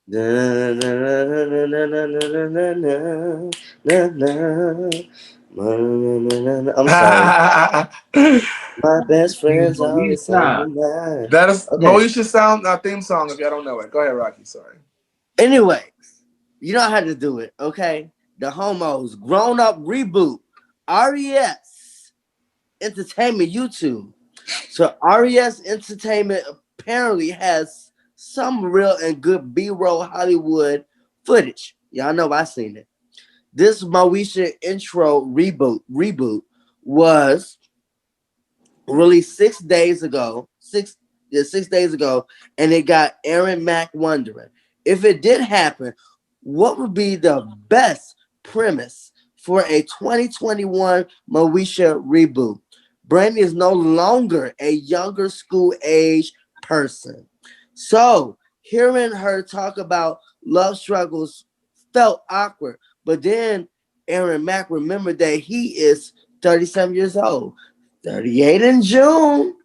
Na, na, na, na, na, na, na, na, na, na, na, na. I'm sorry. My best friend's always on my mind. That is Okay. MOESHA sound our theme song. If y'all don't know it, go ahead, Rocky. Sorry. Anyways, you know how to do it, okay? The homos, grown up reboot, RES Entertainment YouTube. So RES Entertainment apparently has some real and good B-roll Hollywood footage. Y'all know I seen it. This Moesha intro reboot was released 6 days ago. 6 days ago, and it got Aaron Mack wondering if it did happen, what would be the best premise for a 2021 Moesha reboot? Brandy is no longer a younger school age person. So hearing her talk about love struggles felt awkward. But then Aaron Mack remembered that he is 37 years old. 38 in June.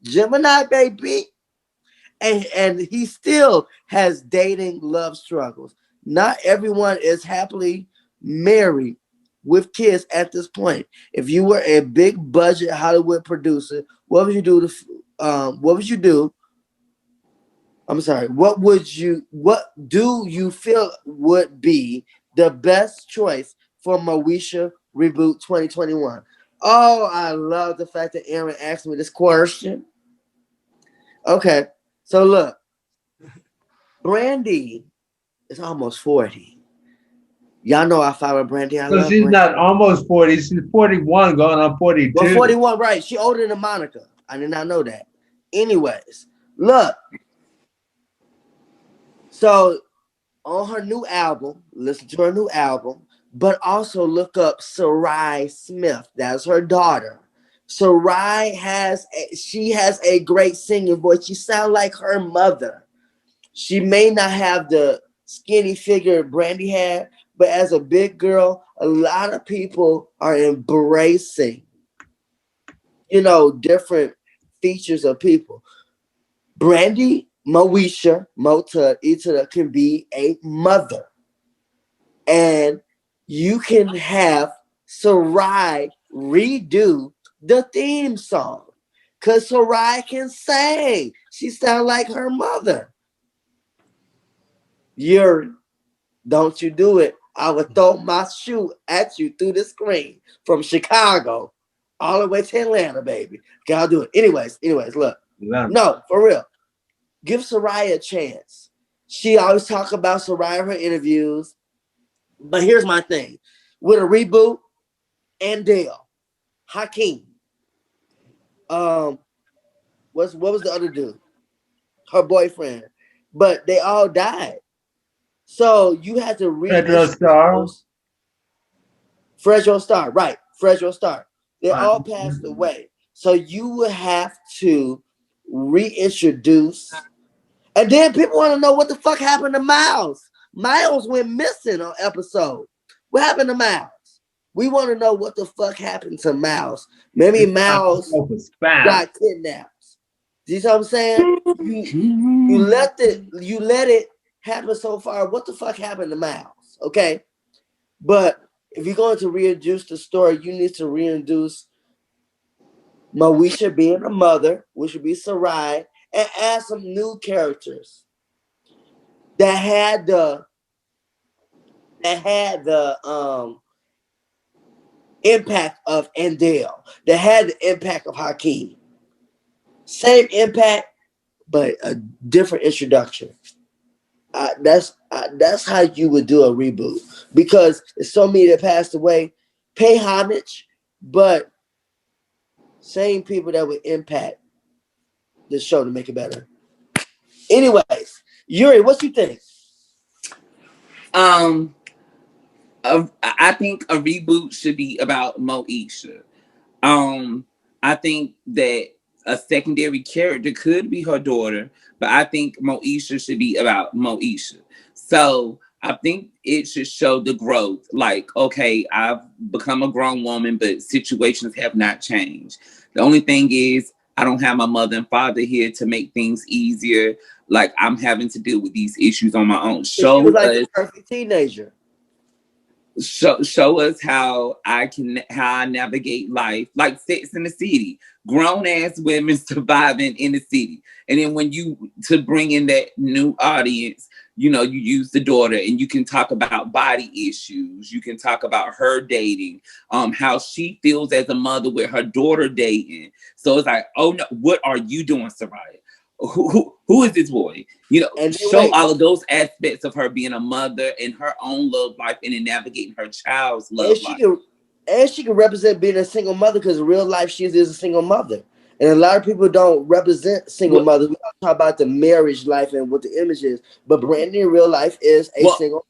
Gemini baby. And he still has dating love struggles. Not everyone is happily married with kids at this point. If you were a big budget Hollywood producer, what would you do what would you do? I'm sorry. What do you feel would be the best choice for Moesha reboot 2021? Oh, I love the fact that Aaron asked me this question. Okay. So look, Brandy is almost 40. Y'all know I follow Brandy. I So love she's Brandy. not almost 40. She's 41 going on Well, 42. 41, right. She older than Monica. I did not know that. Anyways, look. So on her new album, listen to her new album, but also look up Sarai Smith. That's her daughter. She has a great singing voice. She sounds like her mother. She may not have the skinny figure Brandy had, but as a big girl, a lot of people are embracing, different features of people. Brandy, Moesha, Mota, Ita can be a mother. And you can have Sarai redo the theme song. Cause Sarai can sing. She sounds like her mother. Yuri, don't you do it. I would throw my shoe at you through the screen from Chicago all the way to Atlanta, baby. Okay, I'll do it. Anyways, look. No, for real. Give Soraya a chance. She always talk about Soraya in her interviews. But here's my thing. With a reboot, and Dale, Hakeem, um, what was the other dude? Her boyfriend. But they all died. So you had to Pedro Star. reintroduce Fredro Star, right? Fredro Star. They all passed away. So you would have to reintroduce. And then people want to know what the fuck happened to Miles. Miles went missing on episode. What happened to Miles? We want to know what the fuck happened to Miles. Maybe Miles got kidnapped. Do you see what I'm saying? You let it happen so far. What the fuck happened to Miles? Okay. But if you're going to reintroduce the story, you need to reintroduce Moesha being a mother, which would be Sarai, and add some new characters that had the impact of Endale, that had the impact of Hakeem. Same impact, but a different introduction. That's how you would do a reboot, because there's so many that passed away. Pay homage, but same people that would impact the show to make it better. Anyways, Yuri, what you think? Um, I think a reboot should be about Moesha. Um, I think that a secondary character could be her daughter, but I think Moesha should be about Moesha. So I think it should show the growth. Like, okay, I've become a grown woman, but situations have not changed. The only thing is, I don't have my mother and father here to make things easier. like I'm having to deal with these issues on my own. She was Show like us the perfect teenager. show us how I navigate life, like Sex in the City, grown ass women surviving in the city. And then when you to bring in that new audience, you know, you use the daughter and you can talk about body issues, you can talk about her dating, how she feels as a mother with her daughter dating. So it's like, oh no, what are you doing, Soraya? Who is this boy? You know, And then show wait, all of those aspects of her being a mother and her own love life and then navigating her child's and love she life. can and she can represent being a single mother because in real life she is a single mother. And a lot of people don't represent single Well, mothers. We talk about the marriage life and what the image is, but Brandy in real life is a well, single.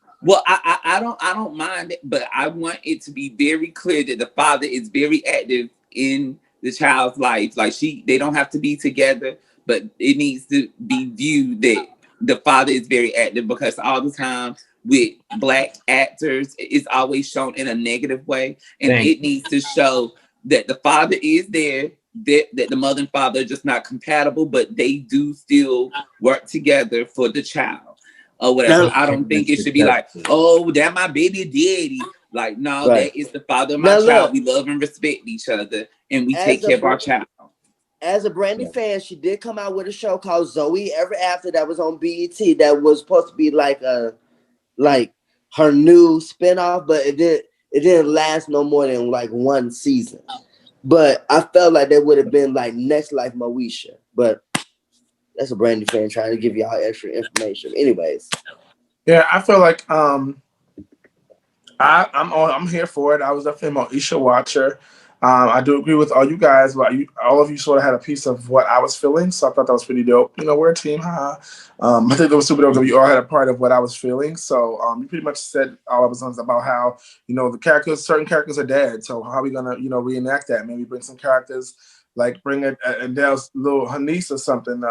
I don't mind it, but I want it to be very clear that the father is very active in the child's life. Like they don't have to be together, but it needs to be viewed that the father is very active because all the time with black actors, it's always shown in a negative way, and Thank it needs to show that the father is there. That the mother and father are just not compatible, but they do still work together for the child or whatever. Now, I you. don't think it should be like, oh, that my baby daddy. Like, no, right. that is the father of my Now child. look, We love and respect each other and we take as a care of our child. as a Brandy fan, she did come out with a show called Zoe Ever After that was on BET that was supposed to be like her new spinoff, but it didn't last no more than like one season. But I felt like that would have been like Next Life Moesha. But that's a Brandy fan trying to give y'all extra information. Anyways, Yeah, I feel like I'm here for it. I was definitely a Moesha watcher. I do agree with all you guys, but all of you sort of had a piece of what I was feeling, so I thought that was pretty dope. You know, we're a team, haha. I think it was super dope that you all had a part of what I was feeling. So you pretty much said all of us about how certain characters are dead. So how are we gonna reenact that? Maybe bring some characters like bring Adele's little her niece or something.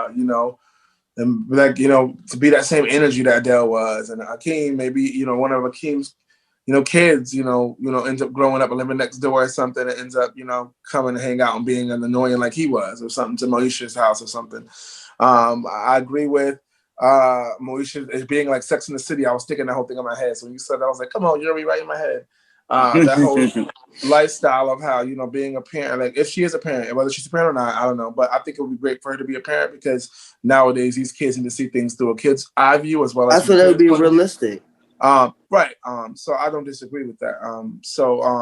And like to be that same energy that Adele was, and Hakeem maybe one of Hakeem's kids ends up growing up and living next door or something, and ends up coming to hang out and being an annoying like he was or something to Moesha's house or something. I agree with Moesha as being like Sex in the City. I was sticking that whole thing in my head. So when you said that, I was like, come on, you're right in my head. That whole lifestyle of how being a parent, like if she is a parent, and whether she's a parent or not, I don't know, but I think it would be great for her to be a parent because nowadays these kids need to see things through a kid's eye view as well as I thought that would be realistic. Right. So I don't disagree with that.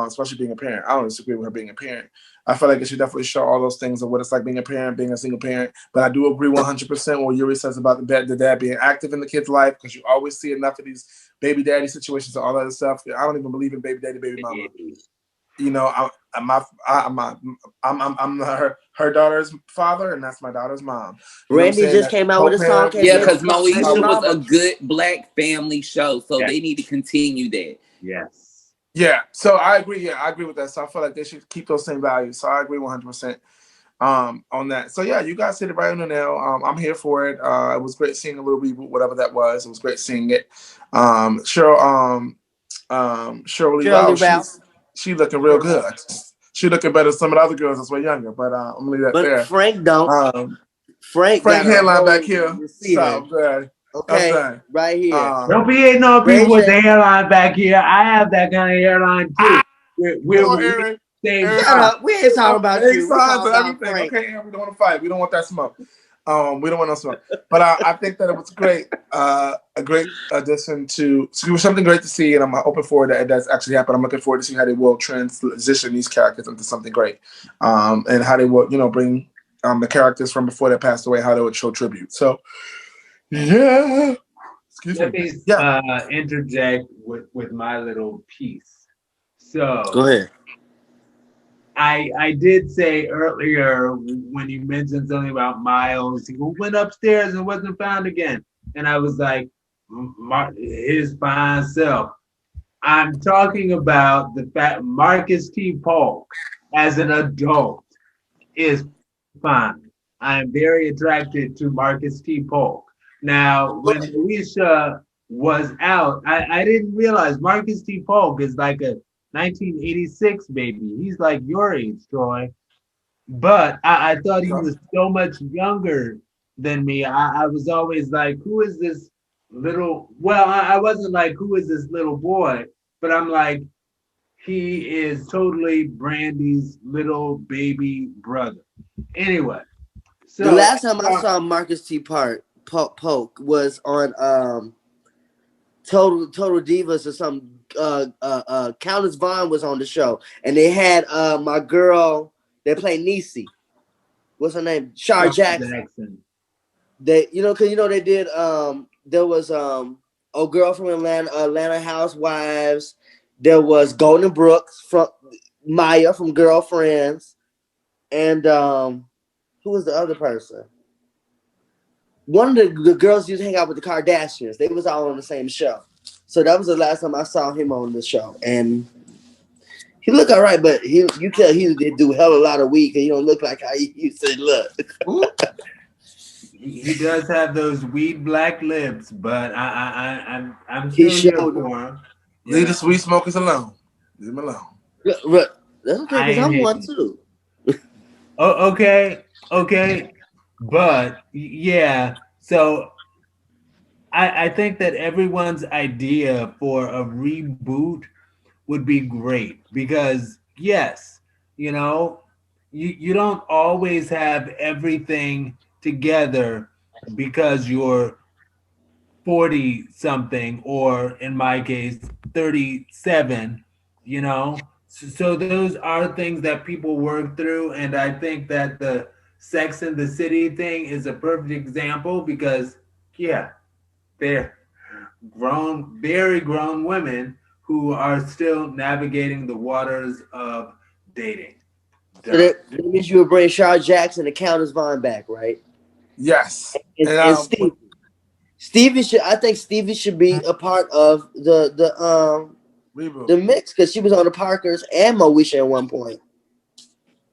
Especially being a parent, I don't disagree with her being a parent. I feel like it should definitely show all those things of what it's like being a parent, being a single parent. But I do agree 100% what Yuri says about the dad being active in the kid's life, because you always see enough of these baby daddy situations and all that other stuff. I don't even believe in baby daddy, baby mama. I'm her daughter's father, and that's my daughter's mom. Randy just came out with a song. Yeah, because Moesha was a good black family show, so they need to continue that. Yes. Yeah, so I agree. Yeah, I agree with that. So I feel like they should keep those same values. So I agree 100% on that. So yeah, you guys hit it right on the nail. I'm here for it. It was great seeing a little reboot, whatever that was. It was great seeing it. Shirley Ralph, she looking real good. She looking better than some of the other girls that's way younger. But I'm gonna leave that there. But Frank don't. Frank hairline back here. Stop, man. Okay, right here. Don't be hating on people with the hairline back here. I have that kind of hairline too. We're Shut up. We ain't talking about you. We talking about everything. Frank. Okay, we don't want to fight. We don't want that smoke. We don't want no smoke. But I think that it was great. A great addition to. So it was something great to see, and I'm hoping for that it does actually happen. I'm looking forward to see how they will transition these characters into something great, and how they will, bring the characters from before they passed away, how they would show tribute. So. Yeah. Let me interject with my little piece. So go ahead. I did say earlier when you mentioned something about Miles, who went upstairs and wasn't found again, and I was like, his fine self. I'm talking about the fact Marcus T. Polk as an adult is fine. I am very attracted to Marcus T. Polk. Now, when Moesha was out, I didn't realize Marcus T. Polk is like a 1986 baby. He's like your age, Troy. But I thought he was so much younger than me. I was always like, who is this little? Well, I wasn't like, who is this little boy? But I'm like, he is totally Brandy's little baby brother. Anyway, The so last time I saw Marcus T. Polk was on Total Divas or something. Countess Vaughn was on the show, and they had my girl. They played Niecy. What's her name? Shar Jackson. They, cause they did. There was a girl from Atlanta Housewives. There was Golden Brooks from Maya from Girlfriends, and who was the other person? One of the girls used to hang out with the Kardashians. They was all on the same show. So that was the last time I saw him on the show. And he looked all right, but you tell he did do hell a lot of weed because he don't look like how he used to look. He does have those weed black lips, but I'm still here for him. Leave the sweet smokers alone. Leave them alone. But that's okay, because I'm one too. Oh, okay. But yeah, so I think that everyone's idea for a reboot would be great because yes, you don't always have everything together because you're 40 something, or in my case 37, so those are things that people work through. And I think that the Sex in the City thing is a perfect example because yeah, they're very grown women who are still navigating the waters of dating. So that means you would bring Shar Jackson and Countess Vaughn back, right? Yes. And I think Stevie should be a part of the mix because she was on the Parkers and MOESHA at one point.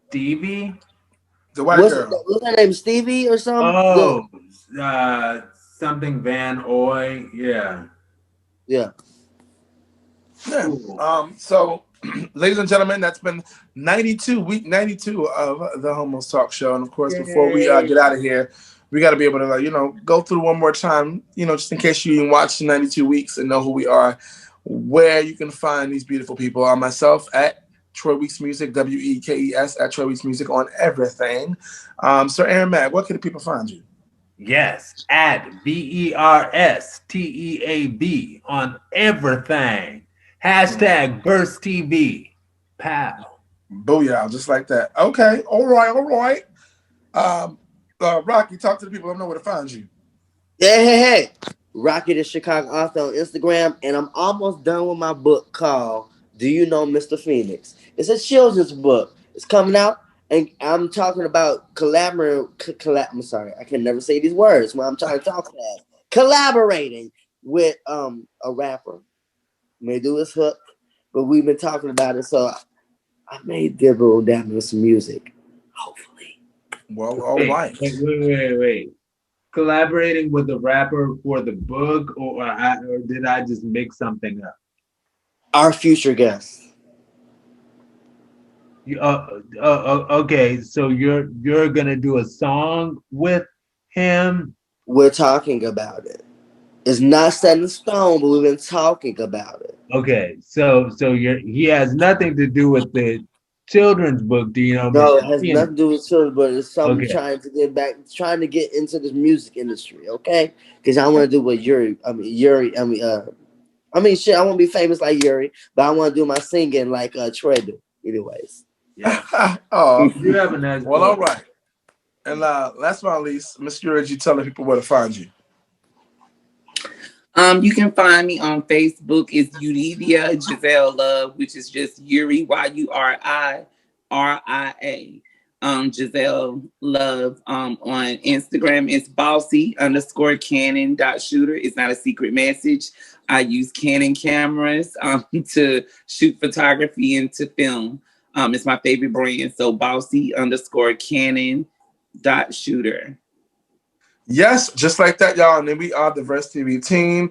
Stevie? The white girl. What's her name? Stevie or something? Oh, something Van Oy. Yeah. Yeah. Cool. So, ladies and gentlemen, that's been week 92 of the Homos Talk Show. And of course, before we get out of here, we got to be able to, go through one more time, just in case you didn't watch the 92 weeks and know who we are, where you can find these beautiful people. Myself at Troy Weeks Music, WEKES at Troy Weeks Music on everything. Sir Aaron Mag, where can the people find you? Yes, at BERSTEAB on everything. Hashtag Burst TV. Pow. Booyah, just like that. Okay, all right. Rocky, talk to the people. Let them know where to find you. Hey. Rocky the Chicago author on Instagram, and I'm almost done with my book called Do You Know Mr. Phoenix? It's a children's book. It's coming out, and I'm talking about I'm sorry, I can never say these words when I'm trying to talk fast. Collaborating with a rapper. May do his hook, but we've been talking about it, so I may dibble down with some music. Hopefully. Well, all right. Wait. Collaborating with a rapper for the book, or did I just make something up? Our future guest. Okay, so you're gonna do a song with him? We're talking about it. It's not set in stone, but we've been talking about it. Okay, so he has nothing to do with the children's book. Do you know? No, it has nothing to do with children, but it's something Okay. trying to get into this music industry, okay? Because I want to do what Yuri. I want to be famous like Yuri, but I want to do my singing like Troy do. Anyways. Yeah. You have a nice all right. And last but not least, Miss Yuri G, tell the people where to find you. You can find me on Facebook. It's Yuridia Giselle Love, which is just Yuri, YURIRIA. Giselle Love. On Instagram, it's bossy_Canon.shooter. It's not a secret message. I use Canon cameras to shoot photography and to film. It's my favorite brand. So bossy_Canon.shooter. Yes, just like that, y'all. And then we are the Verse TV team.